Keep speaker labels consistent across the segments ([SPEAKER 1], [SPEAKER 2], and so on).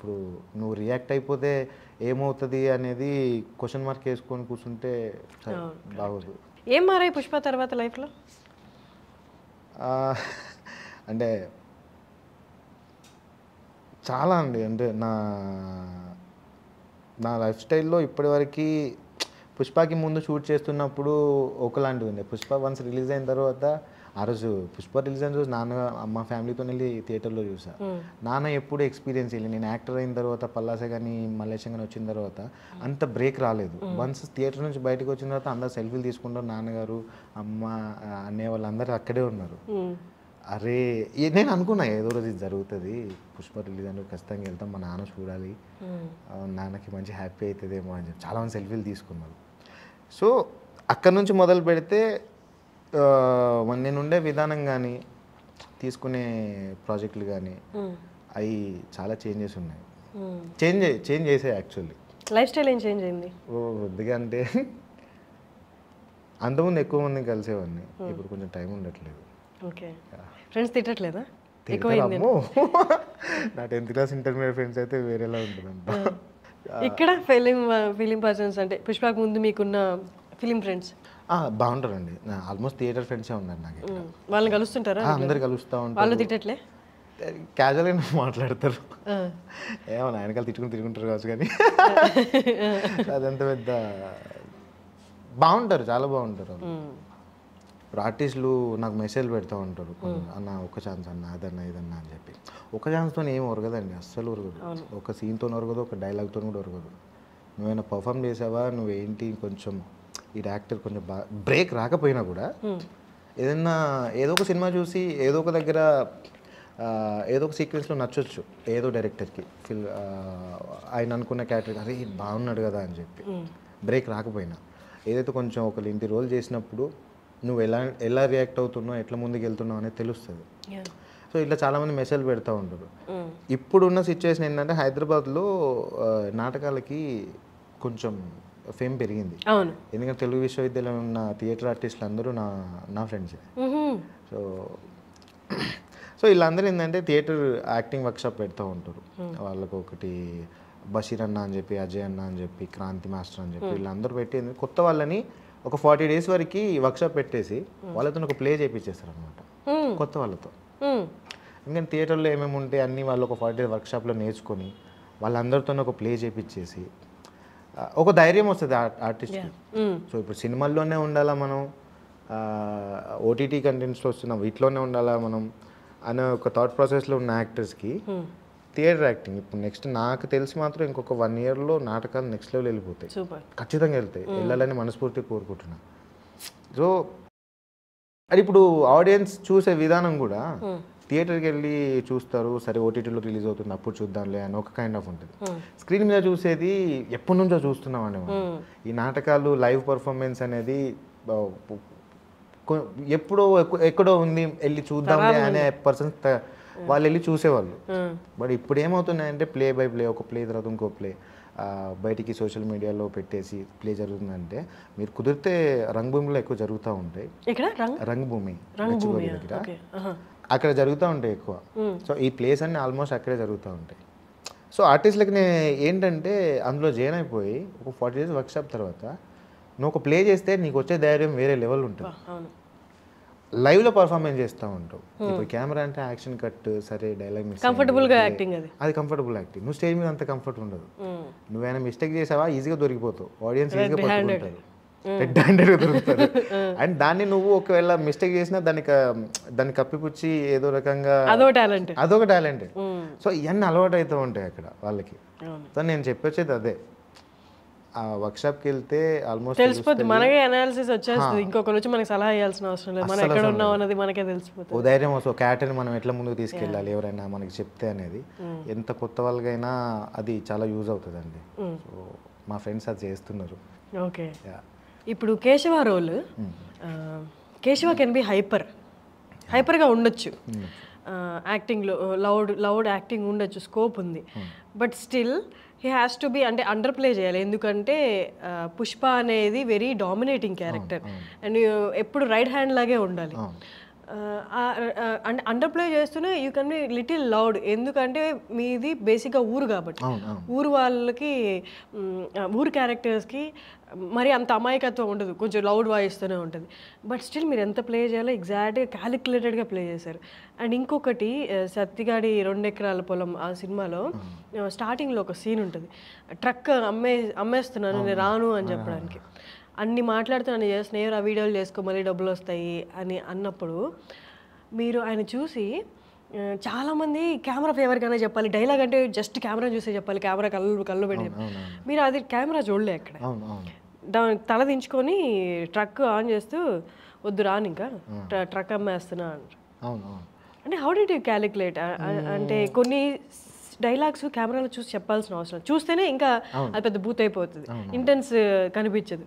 [SPEAKER 1] ఇప్పుడు నువ్వు రియాక్ట్ అయిపోతే ఏమవుతుంది అనేది క్వశ్చన్ మార్క్ వేసుకొని కూర్చుంటే బాగోదు.
[SPEAKER 2] ఏం మారాయి పుష్ప తర్వాత లైఫ్లో?
[SPEAKER 1] అంటే చాలా అండి. అంటే నా లైఫ్ స్టైల్లో ఇప్పటివరకు పుష్పకి ముందు షూట్ చేస్తున్నప్పుడు ఒకలాంటివి ఉంది. పుష్ప వన్స్ రిలీజ్ అయిన తర్వాత ఆ రోజు పుష్ప రిలీజ్ అయిన రోజు నాన్న మా ఫ్యామిలీతో వెళ్ళి థియేటర్లో చూసా. నాన్న ఎప్పుడు ఎక్స్పీరియన్స్ వెళ్ళి నేను యాక్టర్ అయిన తర్వాత పల్లాస కానీ మల్లేశం కానీ వచ్చిన తర్వాత అంత బ్రేక్ రాలేదు. వన్స్ థియేటర్ నుంచి బయటకు వచ్చిన తర్వాత అందరు సెల్ఫీలు తీసుకుంటారు. నాన్నగారు అమ్మ అన్నయ్య వాళ్ళందరూ అక్కడే ఉన్నారు. అరే నేను అనుకున్నా ఏదో రోజు ఇది జరుగుతుంది, పుష్ప రిలీజ్ అంటే ఖచ్చితంగా వెళ్తాం, మా నాన్న చూడాలి, నాన్నకి మంచి హ్యాపీ అవుతుందేమో అని చెప్పి చాలామంది సెల్ఫీలు తీసుకున్నారు. సో అక్కడ నుంచి మొదలు పెడితే నేను ఉండే విధానం కానీ తీసుకునే ప్రాజెక్టులు కానీ అవి చాలా చేంజెస్ ఉన్నాయి. చేంజ్ చేసాయి యాక్చువల్లీ.
[SPEAKER 2] లైఫ్ స్టైల్ ఏం చేంజ్ అయింది?
[SPEAKER 1] కొద్దిగా అంటే అంతకుముందు ఎక్కువ మందిని కలిసేవాడిని, ఇప్పుడు కొంచెం టైం ఉండట్లేదు.
[SPEAKER 2] ఓకే, ఫ్రెండ్స్ తిట్టట్లేదా?
[SPEAKER 1] నా 10th క్లాస్ ఇంటర్మీడియట్ ఫ్రెండ్స్ అయితే వేరేలా ఉంటుందంట.
[SPEAKER 2] ఇక్కడ ఫిలిం పర్సన్స్ అంటే పుష్పకు ముందు మీకున్న ఫిలిం ఫ్రెండ్స్
[SPEAKER 1] బాగుంటారండి. ఆల్మోస్ట్ థియేటర్ ఫ్రెండ్సే ఉన్నారు నాకు.
[SPEAKER 2] వాళ్ళని కలుస్తుంటారా?
[SPEAKER 1] అందరు కలుస్తూ ఉంటారు.
[SPEAKER 2] వాళ్ళు తిట్టట్లే?
[SPEAKER 1] క్యాజువల్గా మాట్లాడతారు. ఏమో ఆయనకాలు తిట్టుకుంటారు కావచ్చు, కానీ అదంత పెద్ద బాగుంటారు, చాలా బాగుంటారు. ఇప్పుడు ఆర్టిస్టులు నాకు మెసేజ్ పెడతా ఉంటారు, అన్న ఒక ఛాన్స్ అన్న అదన్నా ఇదన్నా అని చెప్పి. ఒక ఛాన్స్తో ఏం ఒరగదండి, అస్సలు ఒరగదు. ఒక సీన్తో ఒరగదు, ఒక డైలాగ్తో కూడా ఒరగదు. నువ్వైనా పర్ఫామ్ చేసావా, నువ్వేంటి కొంచెం ఈ యాక్టర్ కొంచెం బ్రేక్ రాకపోయినా కూడా ఏదన్నా ఏదో ఒక సినిమా చూసి ఏదో ఒక దగ్గర ఏదో ఒక సీక్వెన్స్లో నచ్చొచ్చు ఏదో డైరెక్టర్కి, ఆయన అనుకున్న క్యారెక్టర్ అరే బాగున్నాడు కదా అని చెప్పి. బ్రేక్ రాకపోయినా ఏదైతే కొంచెం ఒక ఇంటి రోల్ చేసినప్పుడు నువ్వు ఎలా రియాక్ట్ అవుతున్నావు, ఎట్లా ముందుకు వెళ్తున్నావు అనేది తెలుస్తుంది. సో ఇట్లా చాలామంది మెసేజ్ పెడతా ఉంటారు. ఇప్పుడున్న సిచ్యువేషన్ ఏంటంటే హైదరాబాద్లో నాటకాలకి కొంచెం ఫేమ్ పెరిగింది. ఎందుకంటే తెలుగు విశ్వవిద్యాలయంలో ఉన్న థియేటర్ ఆర్టిస్టులు అందరూ నా ఫ్రెండ్సే. సో వీళ్ళందరూ ఏంటంటే థియేటర్ యాక్టింగ్ వర్క్షాప్ పెడతా ఉంటారు. వాళ్ళకు ఒకటి బషీర్ అన్న అని చెప్పి, అజయ్ అన్న అని చెప్పి, క్రాంతి మాస్టర్ అని చెప్పి వీళ్ళందరూ పెట్టి కొత్త వాళ్ళని ఒక 40 days వరకు వర్క్షాప్ పెట్టేసి వాళ్ళతో ఒక ప్లే చేయించేస్తారు అనమాట కొత్త వాళ్ళతో. ఎందుకంటే థియేటర్లో ఏమేమి ఉంటే అన్నీ వాళ్ళు ఒక 40 days వర్క్షాప్లో నేర్చుకొని వాళ్ళందరితో ఒక ప్లే చేయించేసి ఒక ధైర్యం వస్తుంది ఆర్టిస్ట్కి. సో ఇప్పుడు సినిమాల్లోనే ఉండాలా మనం, ఓటీటీ కంటెంట్స్లో వస్తున్న వీటిలోనే ఉండాలా మనం అనే ఒక థాట్ ప్రాసెస్లో ఉన్న యాక్టర్స్కి థియేటర్ యాక్టింగ్ ఇప్పుడు నెక్స్ట్ నాకు తెలిసి మాత్రం ఇంకొక 1 yearలో నాటకాలు నెక్స్ట్ లెవెల్ వెళ్ళిపోతాయి, ఖచ్చితంగా వెళ్తాయి, వెళ్ళాలని మనస్ఫూర్తిగా కోరుకుంటున్నా. సో అది ఇప్పుడు ఆడియన్స్ చూసే విధానం కూడా థియేటర్కి వెళ్ళి చూస్తారు, సరే ఓటీటీలో రిలీజ్ అవుతుంది అప్పుడు చూద్దాంలే అని ఒక కైండ్ ఆఫ్ ఉంటుంది. స్క్రీన్ మీద చూసేది ఎప్పటి నుంచో చూస్తున్నామండి మనం. ఈ నాటకాలు లైవ్ పర్ఫార్మెన్స్ అనేది ఎప్పుడో ఎక్కడో ఉంది, వెళ్ళి చూద్దాంలే అనే పర్సన్స్ వాళ్ళు వెళ్ళి చూసేవాళ్ళు. బట్ ఇప్పుడు ఏమవుతున్నాయంటే ప్లే బై ప్లే, ఒక ప్లే తర్వాత ఇంకో ప్లే బయటికి సోషల్ మీడియాలో పెట్టేసి ప్లే జరుగుతుందంటే మీరు కుదిరితే రంగభూమిలో ఎక్కువ జరుగుతూ ఉంటాయి. రంగభూమి దగ్గర అక్కడ జరుగుతూ ఉంటాయి ఎక్కువ. సో ఈ ప్లేస్ అన్నీ ఆల్మోస్ట్ అక్కడే జరుగుతూ ఉంటాయి. సో ఆర్టిస్ట్లకి ఏంటంటే అందులో జాయిన్ అయిపోయి ఒక 40 days వర్క్షాప్ తర్వాత నువ్వు ఒక ప్లే చేస్తే నీకు వచ్చే ధైర్యం వేరే లెవెల్ ఉంటుంది. లైవ్లో పర్ఫార్మెన్స్ చేస్తూ ఉంటావు. ఇప్పుడు కెమెరా అంటే యాక్షన్ కట్, సరే డైలాగ్ మిస్, అది కంఫర్టబుల్ యాక్టింగ్. నువ్వు స్టేజ్ మీద అంత కంఫర్ట్ ఉండదు. నువ్వేమైనా మిస్టేక్ చేసావా ఈజీగా దొరికిపోతావు, ఆడియన్స్ ఈజీగా పట్టుకుంటారు, రెడ్ హ్యాండెడ్గా దొరుకుతారు. అండ్ దాన్ని నువ్వు ఒకవేళ మిస్టేక్ చేసినా దాన్ని కప్పిపుచ్చి ఏదో రకంగా అదొక టాలెంట్. సో ఇవన్నీ అలవాటు అవుతూ ఉంటాయి అక్కడ వాళ్ళకి. సో నేను చెప్పొచ్చేది అదే, ఆ వర్క్షాప్కి వెళ్తే ఆల్మోస్ట్
[SPEAKER 2] తెలిసిపోతుంది, మనకే అనాలిసిస్ వచ్చేస్తుంది, ఇంకొకరు వచ్చి మనకి సలహా ఇవ్వాల్సిన అవసరం లేదు, మనం ఎక్కడ ఉన్నాం అన్నది మనకే తెలిసిపోతుంది.
[SPEAKER 1] ఓ ధైర్యం వస్తుంది, ఒక క్యారెక్టర్ని మనం ఎట్లా ముందుకు తీసుకెళ్ళాలి ఎవరైనా మనకి చెప్తే అనేది ఎంత కొత్త వాళ్ళకైనా అది చాలా యూజ్ అవుతుందండి. సో మా ఫ్రెండ్స్ అది చేస్తున్నారు.
[SPEAKER 2] ఓకే, ఇప్పుడు Keshava role, Keshava can be హైపర్గా ఉండొచ్చు యాక్టింగ్లో, లౌడ్ యాక్టింగ్ ఉండొచ్చు, స్కోప్ ఉంది. But still he has to be అంటే అండర్ ప్లే చేయాలి. ఎందుకంటే పుష్ప అనేది వెరీ డామినేటింగ్ క్యారెక్టర్ అండ్ ఎప్పుడు రైట్ హ్యాండ్ లాగే ఉండాలి. అంటే అండర్ ప్లే చేస్తూనే you can be little loud, ఎందుకంటే మీది బేసిక్గా ఊరు కాబట్టి ఊరు వాళ్ళకి ఊరు క్యారెక్టర్స్కి మరి అంత అమాయకత్వం ఉండదు, కొంచెం లౌడ్ వాయిస్తూనే ఉంటుంది. బట్ స్టిల్ మీరు ఎంత ప్లే చేయాలో ఎగ్జాక్ట్గా క్యాలిక్యులేటెడ్గా ప్లే చేశారు. అండ్ ఇంకొకటి సత్తిగాడి 2 ఎకరాల పొలం ఆ సినిమాలో స్టార్టింగ్లో ఒక సీన్ ఉంటుంది, ట్రక్ అమ్మేస్తున్నాను నేను రాను అని చెప్పడానికి. అన్ని మాట్లాడుతున్నాను చేస్తున్నాను, ఆ వీడియోలు చేసుకో మళ్ళీ డబ్బులు వస్తాయి అని అన్నప్పుడు మీరు ఆయన చూసి చాలామంది కెమెరా ఫేవర్గానే చెప్పాలి, డైలాగ్ అంటే జస్ట్ కెమెరా చూసే చెప్పాలి, కెమెరా కళ్ళు పెట్టి చెప్పాలి. మీరు అది కెమెరా చూడలే అక్కడ, దాని తల దించుకొని ట్రక్ ఆన్ చేస్తూ వద్దు రాను ఇంకా ట్రక్ అమ్మేస్తున్నా అంటే హౌ డిడ్ యూ క్యాలిక్యులేట్? అంటే కొన్ని డైలాగ్స్ కెమెరాలో చూసి చెప్పాల్సిన అవసరం, చూస్తేనే ఇంకా అది పెద్ద బూత్ అయిపోతుంది, ఇంటెన్స్ కనిపించదు.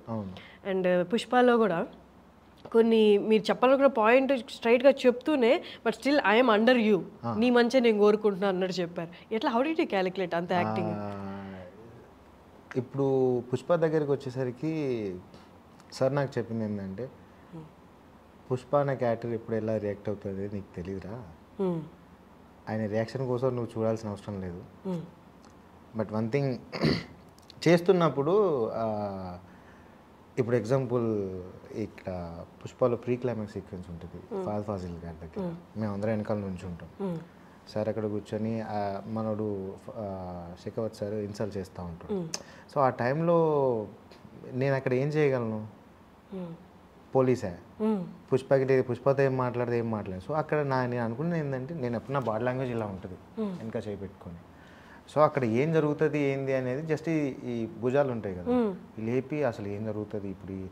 [SPEAKER 2] అండ్ పుష్పలో కూడా కొన్ని మీరు చెప్పాలనుకున్న పాయింట్ స్ట్రైట్గా చెప్తూనే but still I'm under you, నీ మంచిగా నేను కోరుకుంటున్నాను అన్నట్టు చెప్పారు. ఎట్లా హౌ డిడ్ యూ క్యాలిక్యులేట్ అంత యాక్టింగ్?
[SPEAKER 1] ఇప్పుడు పుష్ప దగ్గరికి వచ్చేసరికి సార్ నాకు చెప్పింది ఏంటంటే, పుష్ప అనే క్యారెక్టర్ ఇప్పుడు ఎలా రియాక్ట్ అవుతుంది నీకు తెలియదురా, ఆయన రియాక్షన్ కోసం నువ్వు చూడాల్సిన అవసరం లేదు. బట్ వన్ థింగ్ చేస్తున్నప్పుడు ఇప్పుడు ఎగ్జాంపుల్ ఇక్కడ పుష్పలో ప్రీ క్లైమాక్స్ సీక్వెన్స్ ఉంటుంది ఫాద్ ఫాజిల్ గారి దగ్గర, మేము అందరం వెనకాల నుంచి ఉంటాం. సార్ అక్కడ కూర్చొని మనోడు శేఖవత్ సార్ ఇన్సల్ట్ చేస్తూ ఉంటాడు. సో ఆ టైంలో నేను అక్కడ ఏం చేయగలను, పోలీసే పుష్పతో ఏం మాట్లాడలేదు. సో అక్కడ నేను అనుకున్నది ఏంటంటే, నేను ఎప్పుడు నా బాడీ లాంగ్వేజ్ ఇలా ఉంటుంది వెనక చేయి పెట్టుకొని, సో అక్కడ ఏం జరుగుతుంది ఏంది అనేది జస్ట్ ఈ భుజాలు ఉంటాయి కదా, లేపి అసలు ఏం జరుగుతుంది ఇప్పుడు ఈ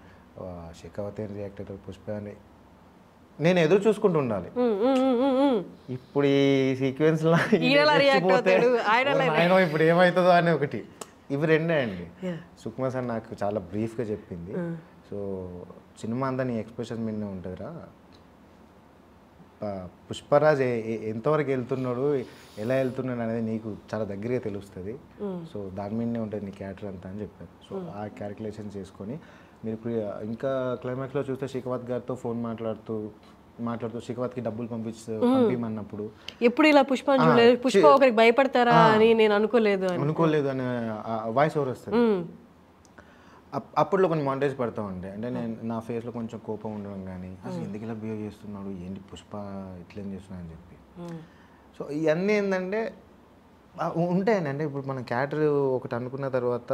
[SPEAKER 1] శేఖవత్ ఏం రియాక్ట్ అవుతుంది పుష్ప అని నేను ఎదురు చూసుకుంటూ ఉండాలి. ఇప్పుడు ఈ సీక్వెన్స్లో ఇప్పుడు ఏమవుతుందో అని ఒకటి, ఇవి రెండే అండి. సుకుమార్ సార్ నాకు చాలా బ్రీఫ్గా చెప్పింది, సో సినిమా అంతా నీ ఎక్స్ప్రెషన్ మీదనే ఉంటుందిరా, పుష్పరాజ్ ఎంతవరకు వెళ్తున్నాడు ఎలా వెళ్తున్నాడు అనేది నీకు చాలా దగ్గరగా తెలుస్తుంది, సో దాని మీదనే ఉంటుంది నీ క్యారెక్టర్ అంతా అని చెప్పారు. సో ఆ క్యాలిక్యులేషన్ చేసుకొని మీరు ఇంకా క్లైమాక్స్లో చూస్తే శేఖవత్ గారితో ఫోన్ మాట్లాడుతూ శేఖవత్కి డబ్బులు పంపించమన్నప్పుడు
[SPEAKER 2] ఎప్పుడు ఇలా పుష్ప ఒకరికి భయపడతారా అని నేను అనుకోలేదు
[SPEAKER 1] అనే వాయిస్ ఓవర్ వస్తుంది. అప్పట్లో కొన్ని మాంటేజ్ పడతా ఉండే, అంటే నేను నా ఫేస్లో కొంచెం కోపం ఉండడం కానీ, అసలు ఎందుకు ఇలా బిహేవ్ చేస్తున్నాడు, ఏంటి పుష్ప ఇట్లేం చేస్తున్నాడు అని చెప్పి. సో ఇవన్నీ ఏంటంటే ఉంటాయండి, అంటే ఇప్పుడు మనం క్యారెక్టర్ ఒకటి అనుకున్న తర్వాత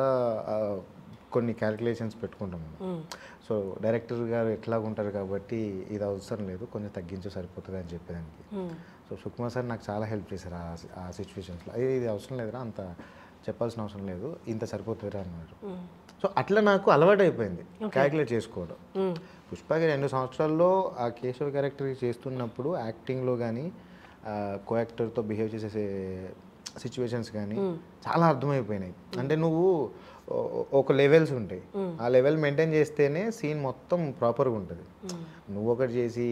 [SPEAKER 1] కొన్ని క్యాలిక్యులేషన్స్ పెట్టుకుంటాం మనం. సో డైరెక్టర్ గారు ఎట్లా ఉంటారు కాబట్టి ఇది అవసరం లేదు, కొంచెం తగ్గించు సరిపోతుంది అని చెప్పేదానికి. సో సుకుమార్ సార్ నాకు చాలా హెల్ప్ చేశారు ఆ సిచ్యువేషన్స్లో. ఇది అవసరం లేదురా, అంత చెప్పాల్సిన అవసరం లేదు, ఇంత సరిపోతుందిరా అన్నారు. సో అట్లా నాకు అలవాటు అయిపోయింది క్యాలిక్యులేట్ చేసుకోవడం. పుష్పకి 2 సంవత్సరాల్లో ఆ కేశవ్ క్యారెక్టర్ చేస్తున్నప్పుడు యాక్టింగ్లో కానీ కో యాక్టర్తో బిహేవ్ చేసే సిచ్యువేషన్స్ కానీ చాలా అర్థమైపోయినాయి. అంటే నువ్వు ఒక లెవెల్స్ ఉంటాయి, ఆ లెవెల్ మెయింటైన్ చేస్తేనే సీన్ మొత్తం ప్రాపర్గా ఉంటుంది. నువ్వు ఒకటి చేసి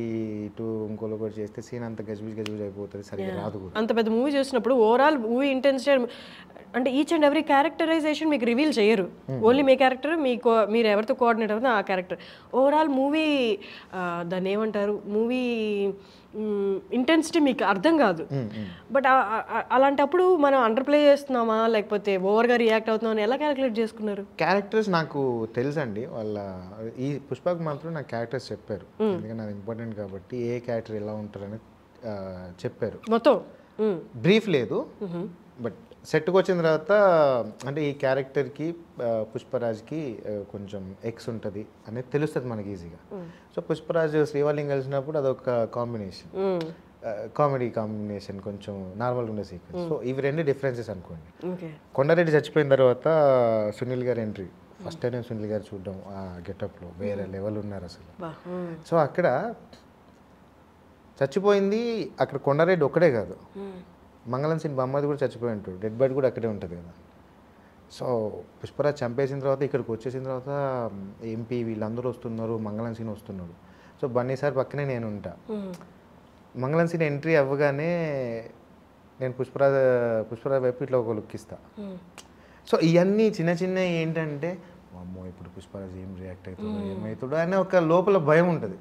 [SPEAKER 1] ఇటు ఇంకోటి ఒకటి చేస్తే సీన్ అంత గజిబిజ్ అయిపోతుంది, సరిగ్గా రాదు కూడా.
[SPEAKER 2] అంత పెద్ద మూవీ చేసినప్పుడు ఓవరాల్ మూవీ ఇంటెన్సిటీ అంటే ఈచ్ అండ్ ఎవ్రీ క్యారెక్టరైజేషన్ మీకు రివీల్ చేయరు, ఓన్లీ మీ క్యారెక్టర్ మీరు ఎవరితో కోఆర్డినేట్ అవుతుందో ఆ క్యారెక్టర్. ఓవరాల్ మూవీ దాన్ని ఏమంటారు, మూవీ ఇంటెన్సిటీ మీకు అర్థం కాదు. బట్ అలాంటప్పుడు మనం అండర్ ప్లే చేస్తున్నామా లేకపోతే ఓవర్గా రియాక్ట్ అవుతున్నామని ఎలా క్యాలిక్యులేట్ చేసుకున్నారు?
[SPEAKER 1] క్యారెక్టర్స్ నాకు తెలుసండి, వాళ్ళ ఈ పుష్పకు మాత్రం నాకు క్యారెక్టర్స్ చెప్పారు, ఎందుకంటే అది ఇంపార్టెంట్ కాబట్టి ఏ క్యారెక్టర్ ఎలా ఉంటారని చెప్పారు.
[SPEAKER 2] మొత్తం
[SPEAKER 1] బ్రీఫ్ లేదు, బట్ సెట్కి వచ్చిన తర్వాత అంటే ఈ క్యారెక్టర్కి పుష్పరాజ్కి కొంచెం ఎక్స్ ఉంటుంది అనేది తెలుస్తుంది మనకి ఈజీగా. సో పుష్పరాజ్ శ్రీవల్లిని కలిసినప్పుడు అదొక కాంబినేషన్, కామెడీ కాంబినేషన్, కొంచెం నార్మల్గా ఉండే సీక్వెన్స్. సో ఇవి 2 డిఫరెన్సెస్ అనుకోండి. కొండారెడ్డి చచ్చిపోయిన తర్వాత సునీల్ గారి ఎంట్రీ, ఫస్ట్ టైం నేను సునీల్ గారు చూడడం ఆ గెటప్లో వేరే లెవెల్ ఉన్నారు అసలు. సో అక్కడ చచ్చిపోయింది, అక్కడ కొండారెడ్డి ఒక్కడే కాదు, మంగళం సీన్ బొమ్మది కూడా చచ్చిపోయి ఉంటాడు, డెడ్ బాడీ కూడా అక్కడే ఉంటుంది కదా. సో పుష్పరాజ్ చంపేసిన తర్వాత ఇక్కడికి వచ్చేసిన తర్వాత ఎంపీ వీళ్ళందరూ వస్తున్నారు, మంగళం సీన్ వస్తున్నాడు. సో బన్నీ సార్ పక్కనే నేను ఉంటా. మంగళం సీన్ ఎంట్రీ అవ్వగానే నేను పుష్పరాజ్ వైపు ఇట్లా ఒక లుక్ ఇస్తా. సో ఇవన్నీ చిన్న చిన్న ఏంటంటే అమ్మో ఇప్పుడు పుష్పరాజ్ ఏం రియాక్ట్ అవుతుందో ఏమవుతుందో అనే ఒక లోపల భయం ఉంటుంది.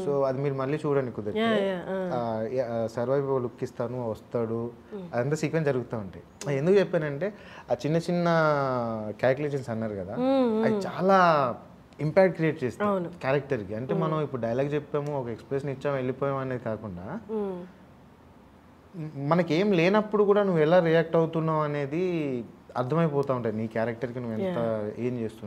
[SPEAKER 1] సో అది మీరు మళ్ళీ చూడండి కుదిరితే. సర్వైవ్ లుక్ ఇస్తాను వస్తాడు, అదంతా సీక్వెన్స్ జరుగుతూ ఉంటాయి. ఎందుకు చెప్పానంటే ఆ చిన్న చిన్న క్యాలిక్యులేషన్స్ అన్నారు కదా, అది చాలా ఇంపాక్ట్ క్రియేట్ చేస్తాయి క్యారెక్టర్కి. అంటే మనం ఇప్పుడు డైలాగ్ చెప్పాము, ఒక ఎక్స్ప్రెషన్ ఇచ్చాము, వెళ్ళిపోయాము అనేది కాకుండా మనకేం లేనప్పుడు కూడా నువ్వు ఎలా రియాక్ట్ అవుతున్నావు అనేది అర్థమైపోతూ ఉంటాయి. నీ క్యారెక్టర్కి నువ్వు ఎంత ఏం చేస్తున్నావు.